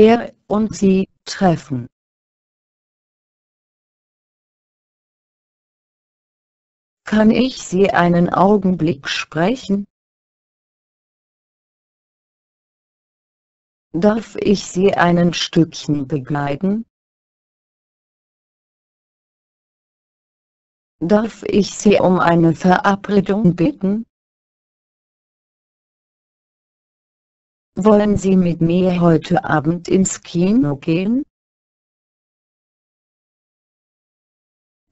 Er und sie treffen. Kann ich Sie einen Augenblick sprechen? Darf ich Sie ein Stückchen begleiten? Darf ich Sie um eine Verabredung bitten? Wollen Sie mit mir heute Abend ins Kino gehen?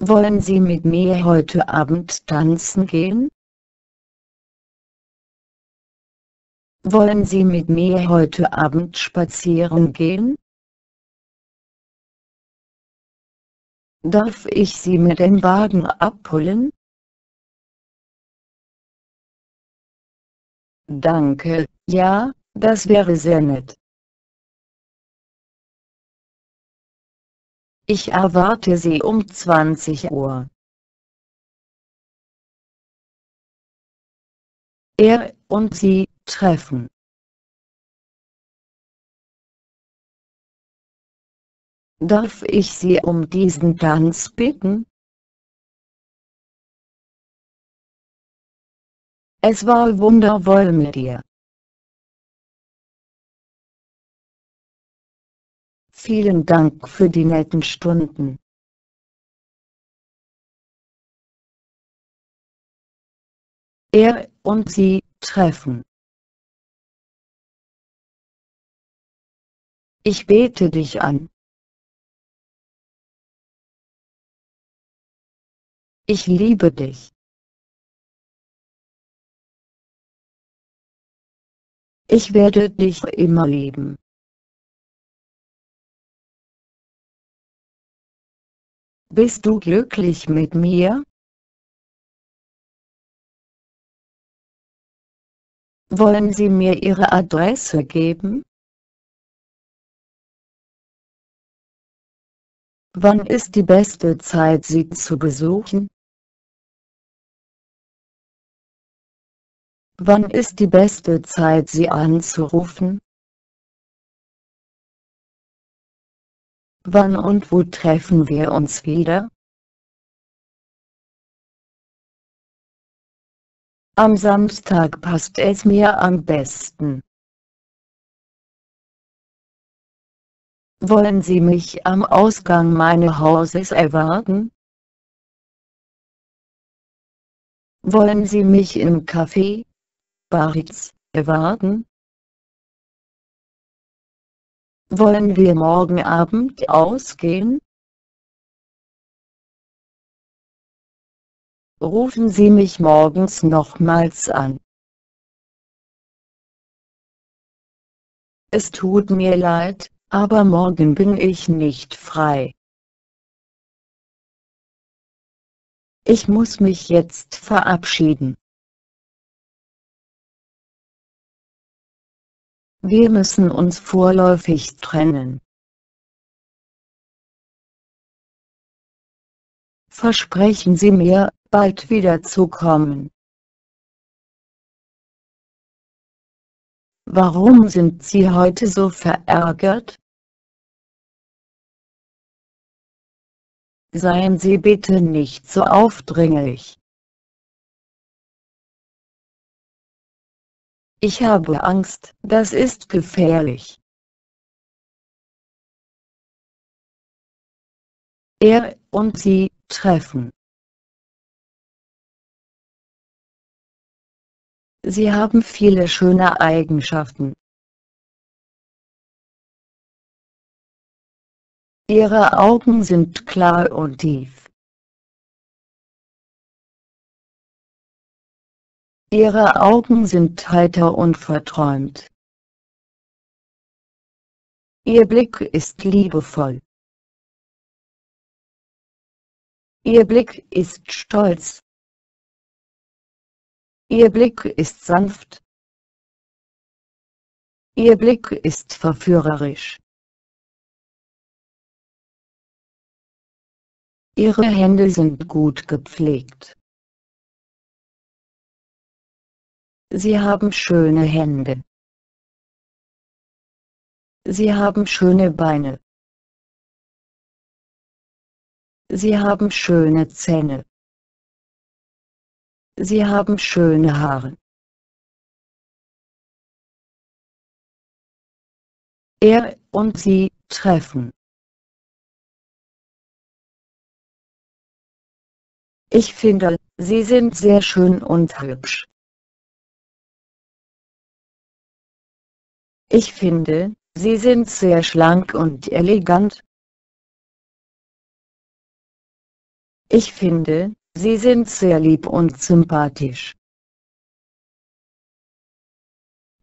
Wollen Sie mit mir heute Abend tanzen gehen? Wollen Sie mit mir heute Abend spazieren gehen? Darf ich Sie mit dem Wagen abholen? Danke, ja, das wäre sehr nett. Ich erwarte Sie um 20 Uhr. Er und sie treffen. Darf ich Sie um diesen Tanz bitten? Es war wundervoll mit dir. Vielen Dank für die netten Stunden. Er und sie treffen. Ich bete dich an. Ich liebe dich. Ich werde dich immer lieben. Bist du glücklich mit mir? Wollen Sie mir Ihre Adresse geben? Wann ist die beste Zeit, Sie zu besuchen? Wann ist die beste Zeit, Sie anzurufen? Wann und wo treffen wir uns wieder? Am Samstag passt es mir am besten. Wollen Sie mich am Ausgang meines Hauses erwarten? Wollen Sie mich im Café Baritz erwarten? Wollen wir morgen Abend ausgehen? Rufen Sie mich morgens nochmals an. Es tut mir leid, aber morgen bin ich nicht frei. Ich muss mich jetzt verabschieden. Wir müssen uns vorläufig trennen. Versprechen Sie mir, bald wiederzukommen. Warum sind Sie heute so verärgert? Seien Sie bitte nicht so aufdringlich. Ich habe Angst, das ist gefährlich. Er und sie treffen. Sie haben viele schöne Eigenschaften. Ihre Augen sind klar und tief. Ihre Augen sind heiter und verträumt. Ihr Blick ist liebevoll. Ihr Blick ist stolz. Ihr Blick ist sanft. Ihr Blick ist verführerisch. Ihre Hände sind gut gepflegt. Sie haben schöne Hände. Sie haben schöne Beine. Sie haben schöne Zähne. Sie haben schöne Haare. Er und sie treffen. Ich finde, Sie sind sehr schön und hübsch. Ich finde, Sie sind sehr schlank und elegant. Ich finde, Sie sind sehr lieb und sympathisch.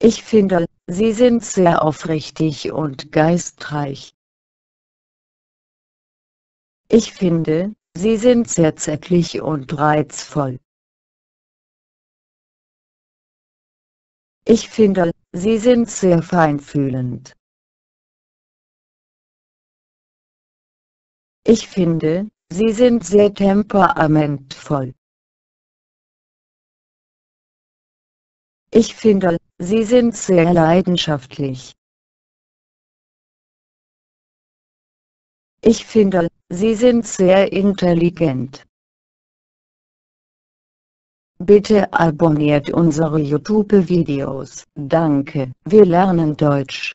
Ich finde, Sie sind sehr aufrichtig und geistreich. Ich finde, Sie sind sehr zärtlich und reizvoll. Ich finde, Sie sind sehr feinfühlend. Ich finde, Sie sind sehr temperamentvoll. Ich finde, Sie sind sehr leidenschaftlich. Ich finde, Sie sind sehr intelligent. Bitte abonniert unsere YouTube-Videos. Danke, wir lernen Deutsch.